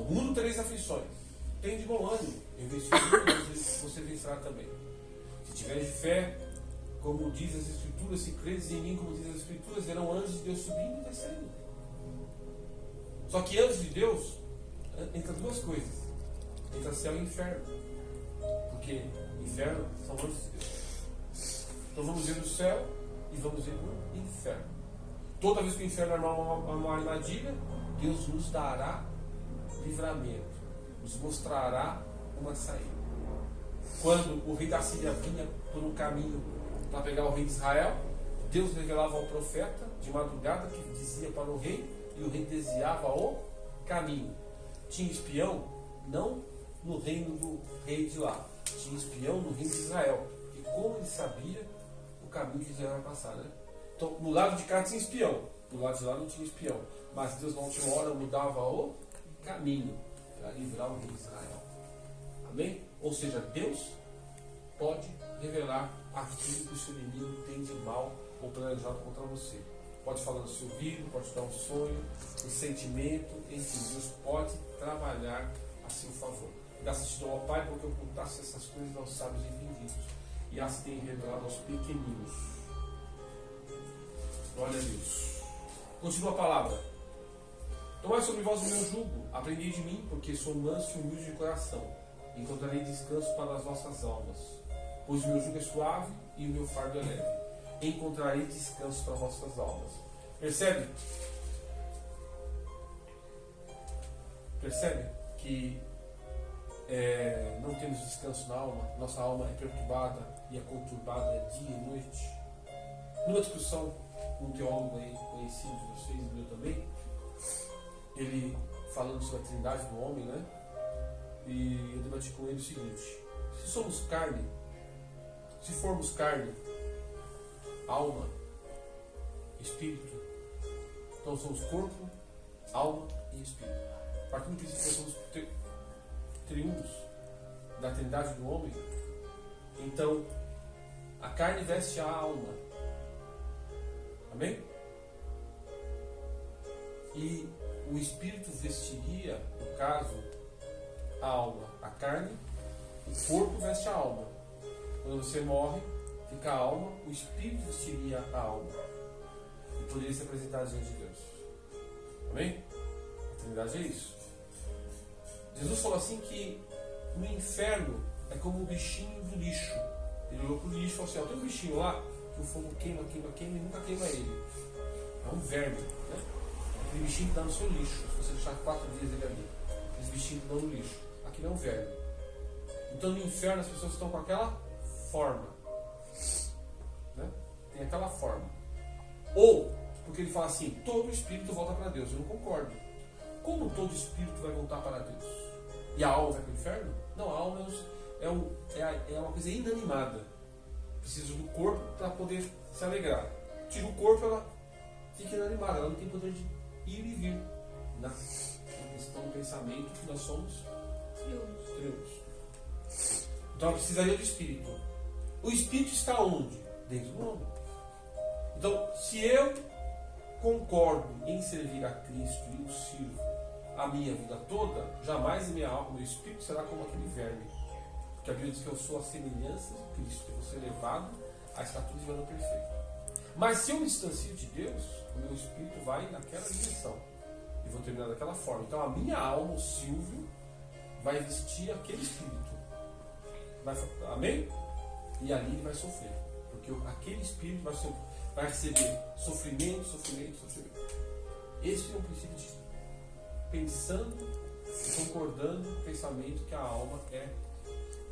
No mundo tereis aflições. Tem de bom ânimo. Em vez de você vencerá também. Se tiveres fé, como diz as Escrituras, se credes em mim, como diz as Escrituras, verão anjos de Deus subindo e descendo. Só que anjos de Deus, entra duas coisas. Entra céu e inferno. Porque inferno são anjos de Deus. Então vamos ver no céu e vamos ver no inferno. Toda vez que o inferno armar uma armadilha, Deus nos dará livramento. Nos mostrará uma saída. Quando o rei da Síria vinha por um caminho para pegar o rei de Israel, Deus revelava ao profeta de madrugada que dizia para o rei, e o rei desviava o caminho. Tinha espião? Não no reino do rei de lá. Tinha espião no reino de Israel. E como ele sabia o caminho que Israel ia passar, né? Então, no lado de cá tinha espião, do lado de lá não tinha espião. Mas Deus na última hora mudava o caminho para livrar o rei de Israel. Amém? Ou seja, Deus pode revelar aquilo que o seu inimigo tem de mal ou planejado contra você. Pode falar no seu ouvido, pode dar um sonho, um sentimento, enfim, Deus pode trabalhar a seu favor. Graças ao Pai, porque ocultasse essas coisas aos sábios e entendidos, e as tem revelado aos pequeninos. Glória a Deus. Continua a palavra. Tomai sobre vós o meu jugo, aprendi de mim, porque sou manso e humilde de coração. Encontrarei descanso para as vossas almas, pois o meu jugo é suave e o meu fardo é leve. Encontrarei descanso para as vossas almas. Percebe? Percebe que não temos descanso na alma? Nossa alma é perturbada e é conturbada dia e noite. Numa discussão com um teólogo aí, conhecido de vocês e meu também, ele falando sobre a trindade do homem, né? E eu debati com ele o seguinte: se somos carne, se formos carne, alma, espírito, então somos corpo, alma e espírito. Partindo do princípio que somos triunfos da trindade do homem, então a carne veste a alma. Amém? E o espírito vestiria, no caso, a alma. A carne, o corpo veste a alma. Quando você morre, fica a alma, o espírito vestiria a alma. E poderia se apresentar diante de Deus. Amém? A Trindade é isso. Jesus falou assim que no inferno é como o bichinho do lixo. Ele olhou para o lixo e falou assim: ó, tem um bichinho lá que o fogo queima e nunca queima ele. É um verme, né? Aquele bichinho que está no seu lixo. Se você deixar 4 dias ele ali, aqueles bichinhos que estão no lixo. Aquilo é um verme. Então no inferno as pessoas estão com aquela forma, né? Tem aquela forma. Ou, porque ele fala assim, todo espírito volta para Deus. Eu não concordo. Como todo espírito vai voltar para Deus? E a alma vai para o inferno? Não, a alma é uma coisa inanimada. Precisa do corpo para poder se alegrar. Tira o corpo, ela fica inanimada. Ela não tem poder de ir e vir. Na questão do pensamento que nós somos triunfos. Então ela precisaria do espírito. O espírito está onde? Dentro do homem. Então, se eu concordo em servir a Cristo e o sirvo a minha vida toda, jamais minha alma, meu espírito será como aquele verme. Porque a Bíblia diz que eu sou a semelhança de Cristo, que eu vou ser levado à estatura de varão perfeito. Mas se eu me distancio de Deus, o meu espírito vai naquela direção. E vou terminar daquela forma. Então a minha alma, o Silvio, vai vestir aquele espírito. Amém? E ali ele vai sofrer. Porque aquele espírito vai receber sofrimento. Esse é o princípio de pensando e concordando com o pensamento que a alma é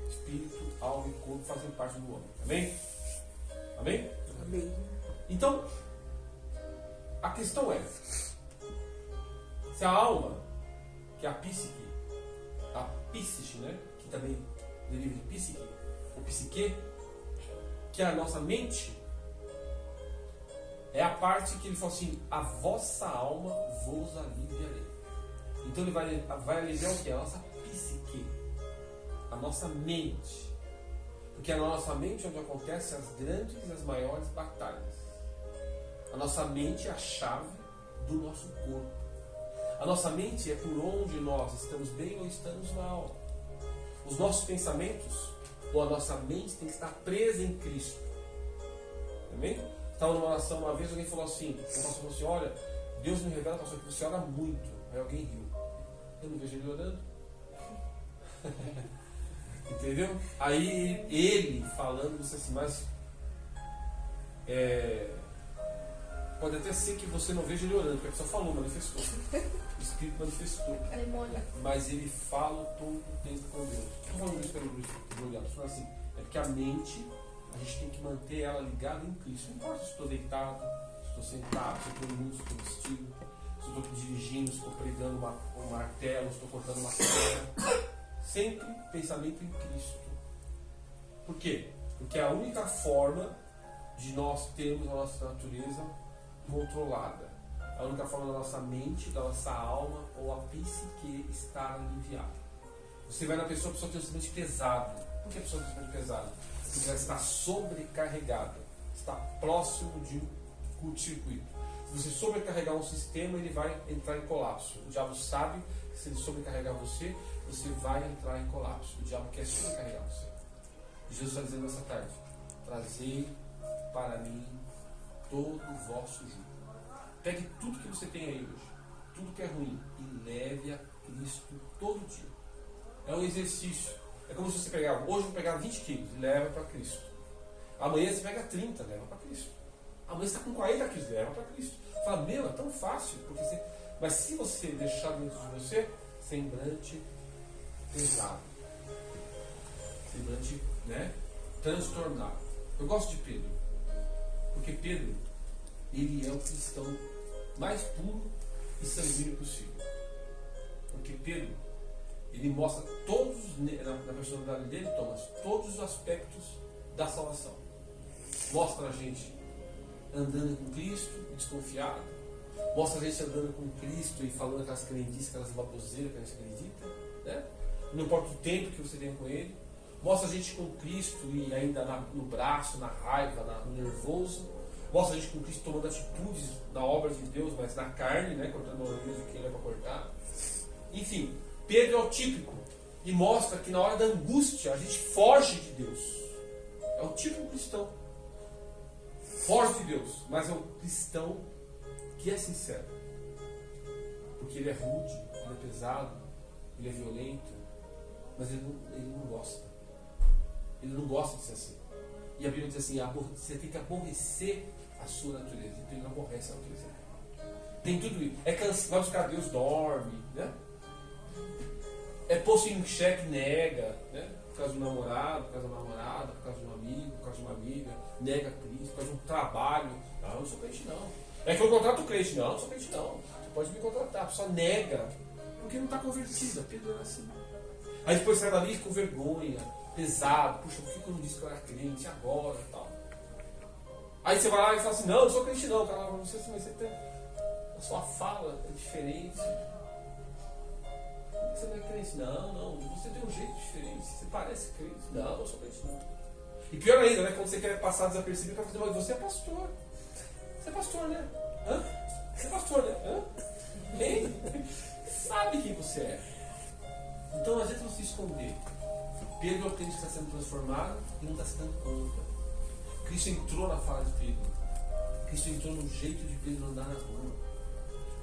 espírito, alma e corpo fazem parte do homem. Amém? Amém? Amém. Então, a questão é, se a alma, que é a psique, né? Que também deriva de psique, ou psique, que é a nossa mente, é a parte que ele fala assim, a vossa alma vos aliviarei. Então ele vai aliviar o que? A nossa psique, a nossa mente. Porque é na nossa mente onde acontecem as grandes e as maiores batalhas. A nossa mente é a chave do nosso corpo. A A nossa mente é por onde nós estamos bem ou estamos mal. Os nossos pensamentos, ou a nossa mente, tem que estar presa em Cristo. Amém? Estava numa oração uma vez, alguém falou assim, o pastor falou assim, olha, Deus me revela, pastor, que você ora muito. Aí alguém riu. Eu não vejo ele orando. Entendeu? Aí ele falando, disse assim, mas pode até ser que você não veja ele orando, porque a pessoa falou, manifestou. O Espírito manifestou. Mas ele fala todo o tempo com Deus. Estou falando isso para o Estou falando assim, é porque a mente, a gente tem que manter ela ligada em Cristo. Não importa se estou deitado, se estou sentado, se estou indo, se estou vestido, se estou dirigindo, se estou pregando um martelo, se estou cortando uma pedra. Sempre pensamento em Cristo. Por quê? Porque é a única forma de nós termos a nossa natureza controlada. A única forma da nossa mente, da nossa alma ou a psique estar aliviada. Você vai na pessoa, a pessoa tem um sentimento pesado. Por que a pessoa tem um sentimento pesado? Porque ela está sobrecarregada. Está próximo de um curto-circuito. Se você sobrecarregar um sistema, ele vai entrar em colapso. O diabo sabe que se ele sobrecarregar você, você vai entrar em colapso. O diabo quer sobrecarregar você. Jesus está dizendo nessa tarde, trazei para mim todo o vosso jugo. Pegue tudo que você tem aí hoje, tudo que é ruim, e leve a Cristo todo dia. É um exercício. É como se você pegar, hoje eu vou pegar 20 quilos e leva para Cristo. Amanhã você pega 30, leva para Cristo. Amanhã você está com 40 quilos, leva para Cristo. Fala, meu, é tão fácil. Porque mas se você deixar dentro de você, semblante pesado. Semblante, transtornado. Eu gosto de Pedro. Porque Pedro, ele é o cristão mais puro e sanguíneo possível. Porque Pedro, ele mostra todos, na personalidade dele, Thomas, todos os aspectos da salvação. Mostra a gente andando com Cristo, desconfiado. Mostra a gente andando com Cristo e falando aquelas crendices, aquelas baboseiras que a gente acredita. Né? Não importa o tempo que você tem com Ele. Mostra a gente com Cristo e ainda no braço, na raiva, no nervoso. Mostra a gente com Cristo tomando atitudes na obra de Deus, mas na carne, cortando a orelha de quem leva para cortar. Enfim, Pedro é o típico e mostra que na hora da angústia a gente foge de Deus. É o típico cristão. Foge de Deus, mas é um cristão que é sincero. Porque ele é rude, ele é pesado, ele é violento, mas ele não gosta. Ele não gosta de ser assim. E a Bíblia diz assim, você tem que aborrecer a sua natureza. Então ele não aborrece a natureza. Tem tudo isso. É cansado, vai buscar Deus, dorme, né? É posto em xeque, nega, né? Por causa do namorado, por causa da namorada, por causa de um amigo, por causa de uma amiga, nega Cristo, por causa de um trabalho. Não, eu não sou crente não. É que eu contrato crente. Não, eu não sou crente não. Você pode me contratar, a pessoa nega, porque não está convertida. Pedro era assim. Aí depois sai dali com vergonha, pesado. Puxa, por que eu não disse que eu era crente agora e tal? Aí você vai lá e fala assim, não, eu não sou crente não. O cara fala, você tem... A sua fala é diferente. Você não é crente? Não, você tem um jeito diferente, você parece crente. Não, eu sou crente não. E pior ainda, quando você quer passar desapercebido, o cara fala, mas você é pastor. Você é pastor, né? Hã? Você é pastor, né? Hã? Bem, sabe quem você é. Então, às vezes você esconder. Pedro é o crente que está sendo transformado e não está se dando conta. Cristo entrou na fala de Pedro. Cristo entrou no jeito de Pedro andar na rua.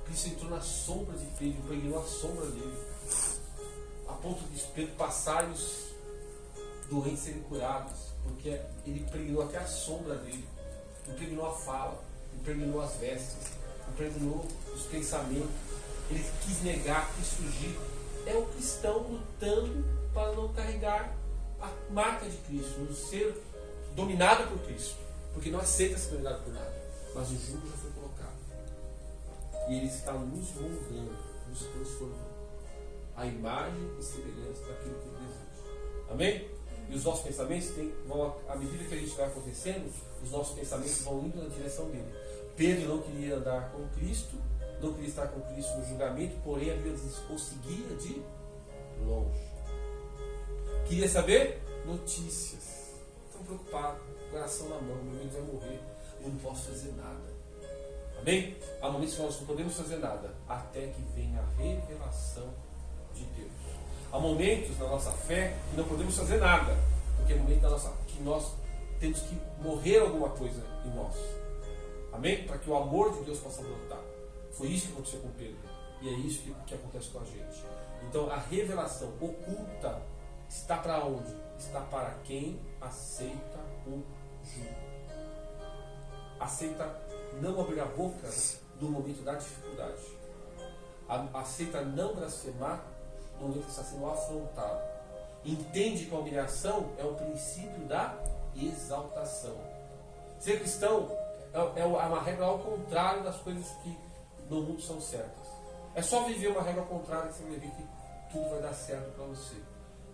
Cristo entrou na sombra de Pedro, impregnou a sombra dele. A ponto de Pedro passar e os doentes serem curados. Porque ele impregnou até a sombra dele. Impregnou a fala, impregnou as vestes, impregnou os pensamentos. Ele quis negar, quis fugir. É o cristão lutando para não carregar a marca de Cristo, não ser dominado por Cristo. Porque não aceita ser dominado por nada. Mas o jugo já foi colocado. E ele está nos moldando, nos transformando. A imagem e semelhança daquilo que ele deseja. Amém? E os nossos pensamentos à medida que a gente vai acontecendo, os nossos pensamentos vão indo na direção dele. Pedro não queria andar com Cristo, não queria estar com Cristo no julgamento, porém a Bíblia diz, o seguia de longe. Queria saber notícias. Estão preocupados, coração na mão, meu amigo vai morrer, eu não posso fazer nada. A Amém? Há momentos que nós não podemos fazer nada até que venha a revelação de Deus. Há momentos na nossa fé que não podemos fazer nada, porque é momento que nós temos que morrer alguma coisa em nós. Amém? Para que o amor de Deus possa brotar. Foi isso que aconteceu com Pedro. E é isso que acontece com a gente. Então a revelação oculta está para onde? Está para quem aceita o jugo. Aceita não abrir a boca no momento da dificuldade. Aceita não blasfemar no momento que está sendo afrontado. Entende que a humilhação é o princípio da exaltação. Ser cristão é uma regra ao contrário das coisas que no mundo são certas. É só viver uma regra ao contrário que você vai ver que tudo vai dar certo para você.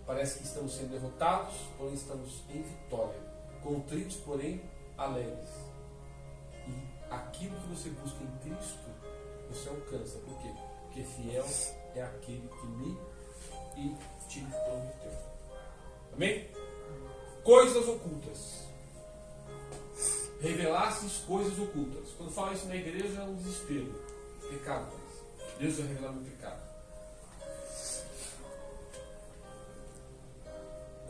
Parece que estamos sendo derrotados, porém estamos em vitória. Contritos, porém alegres. E aquilo que você busca em Cristo, você alcança. Por quê? Porque fiel é aquele que me e te prometeu. Amém? Coisas ocultas. Revelastes coisas ocultas. Quando fala isso na igreja é um desespero. Pecado. Deus vai revelar meu pecado.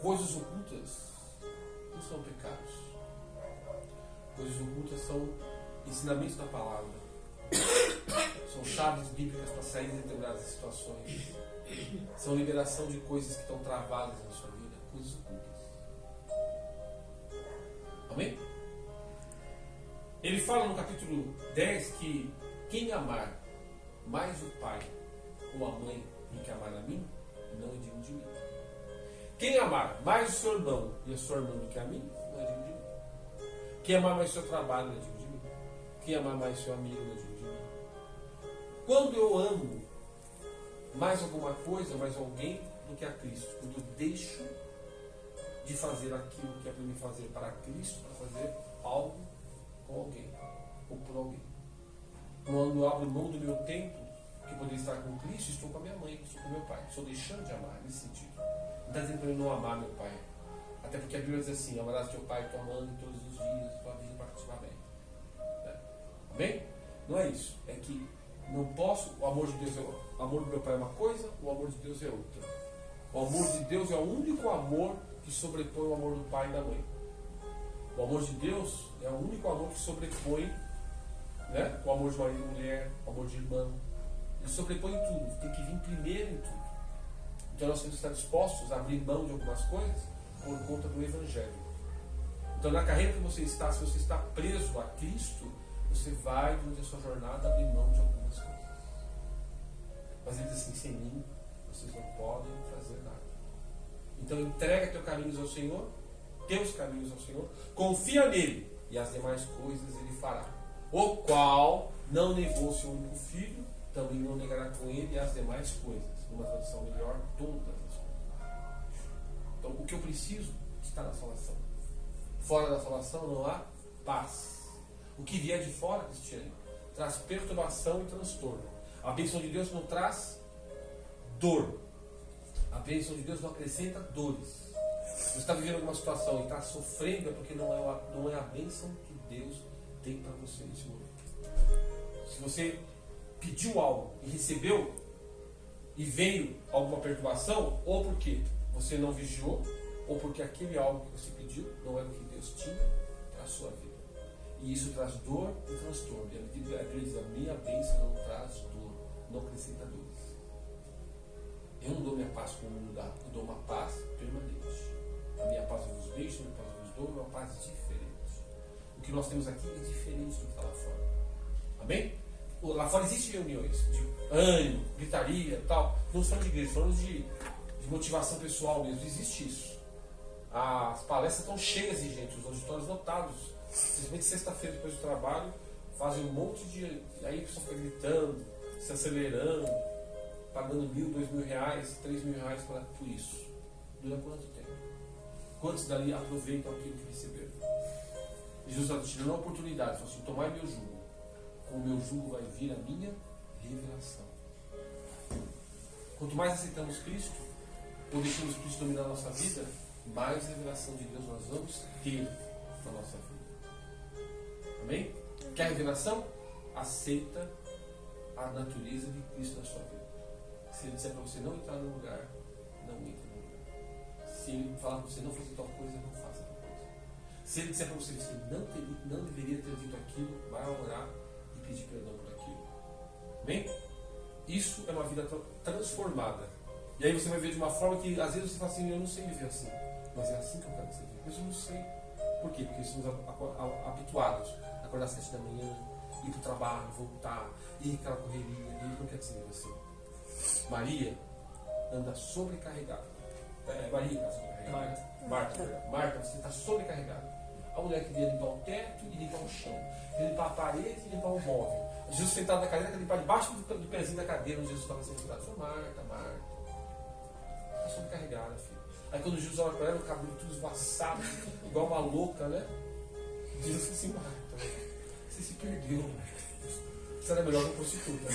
Coisas ocultas não são pecados. Coisas ocultas são ensinamentos da palavra. São chaves bíblicas para sair de determinadas situações. São liberação de coisas que estão travadas na sua vida. Coisas ocultas. Amém? Ele fala no capítulo 10 que quem amar mais o pai ou a mãe do que amar a mim, não é digno de mim. Quem amar mais o seu irmão e a sua irmã do que a mim, não é digno de mim. Quem amar mais o seu trabalho, não é digno de mim. Quem amar mais o seu amigo, não é digno de mim. Quando eu amo mais alguma coisa, mais alguém do que a Cristo, quando eu deixo de fazer aquilo que é para me fazer para Cristo, para fazer algo com alguém ou por alguém. Quando eu abro mão do meu tempo, que poderia estar com Cristo, estou com a minha mãe, estou com meu pai. Estou deixando de amar nesse sentido. Não está dizendo para eu não amar meu pai. Até porque a Bíblia diz assim: amarás teu pai e tua mãe todos os dias, tua vida particularmente. Amém? Não é isso. É que não posso, o amor de Deus o amor do meu pai é uma coisa, o amor de Deus é outra. O amor de Deus é o único amor que sobrepõe o amor do pai e da mãe. O amor de Deus é o único amor que sobrepõe, né, o amor de marido e mulher, o amor de irmão. Ele sobrepõe tudo, tem que vir primeiro em tudo. Então nós temos que estar dispostos a abrir mão de algumas coisas por conta do Evangelho. Então na carreira que você está, se você está preso a Cristo, você vai durante a sua jornada abrir mão de algumas coisas. Mas ele diz assim: sem mim vocês não podem fazer nada. Então entrega teus caminhos ao Senhor, confia nele e as demais coisas ele fará. O qual não negou seu único filho, também não negará com ele as demais coisas. Numa tradução melhor, todas as coisas. Então o que eu preciso está na salvação. Fora da salvação não há paz. O que vier de fora, Cristiane, traz perturbação e transtorno. A bênção de Deus não traz dor. A bênção de Deus não acrescenta dores. Se você está vivendo alguma situação e está sofrendo, é porque não é a bênção que Deus tem para você nesse momento. Se você pediu algo e recebeu, e veio alguma perturbação, ou porque você não vigiou, ou porque aquele algo que você pediu não era o que Deus tinha para a sua vida. E isso traz dor e transtorno. E a Bíblia diz: a minha bênção não traz dor, não acrescenta dores. Eu não dou minha paz como o mundo dá, eu dou uma paz permanente. A minha paz eu vos deixo, a minha paz eu vos dou, uma paz diferente. O que nós temos aqui é diferente do que está lá fora. Amém? Lá fora existem reuniões de ânimo, gritaria e tal. Não são de igreja, falando de motivação pessoal mesmo. Existe isso. As palestras estão cheias de gente, os auditórios lotados. Simplesmente sexta-feira depois do trabalho, fazem um monte de. Aí a pessoa fica gritando, se acelerando, pagando R$1.000, R$2.000, R$3.000 por isso. Dura quanto tempo? Quantos dali aproveitam aquilo que receberam? Jesus está te dando uma oportunidade, falou assim: tomai meu jugo. Com o meu jugo vai vir a minha revelação. Quanto mais aceitamos Cristo, ou deixamos Cristo dominar a nossa vida, mais revelação de Deus nós vamos ter na nossa vida. Amém? Quer revelação? aceita a natureza de Cristo na sua vida. Se ele disser para você não entrar no lugar, não entre no lugar. Se ele falar para você não fazer tal coisa, não faça tal coisa. Se ele disser para você que você não deveria ter dito aquilo, vai orar e pedir perdão por aquilo. Bem? Isso é uma vida transformada. E aí você vai ver de uma forma que às vezes você fala assim, eu não sei viver assim. Mas é assim que eu quero que você viva. Mas eu não sei. Por quê? Porque estamos habituados a acordar às 7 da manhã, ir para o trabalho, voltar, ir aquela correria, e não quer que você viva assim. Maria anda sobrecarregada. Maria está sobrecarregada. Marta, você está sobrecarregada. A mulher queria limpar o teto e limpar o chão. Queria limpar a parede e limpar o móvel. Jesus sentado na cadeira, queria limpar debaixo do pezinho da cadeira onde Jesus estava sentado. Falou, Marta. Está sobrecarregada, filho. Aí quando Jesus olha para ela, o cabelo tudo esvaçado, igual uma louca, né? Jesus falou assim, Marta, você se perdeu. Você era melhor que uma prostituta.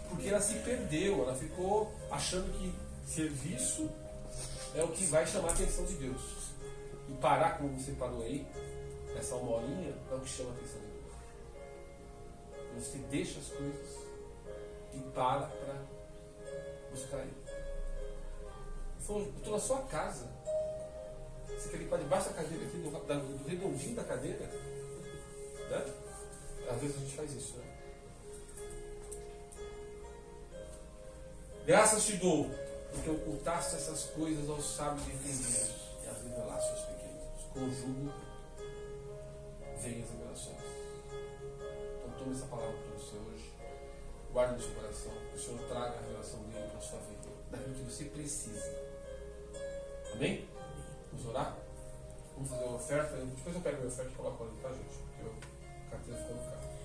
Porque ela se perdeu, ela ficou achando que serviço é o que vai chamar a atenção de Deus. E parar, como você parou aí, essa uma horinha, é o que chama a atenção de Deus. Você deixa as coisas e para buscar Ele. Eu estou na sua casa. Você quer limpar debaixo da cadeira aqui, do redondinho da cadeira? Né? Às vezes a gente faz isso, né? Graças te dou, porque ocultaste essas coisas aos sábios e entendidos e as revelaste aos pequenos. Conjugo, vem as revelações. Então tome essa palavra para você hoje. Guarde no seu coração. Que o Senhor traga a revelação dele para a sua vida. Daquilo que você precisa. Amém? Vamos orar? Vamos fazer uma oferta. Depois eu pego a minha oferta e coloco ali, tá, gente? Porque a carteira ficou no carro.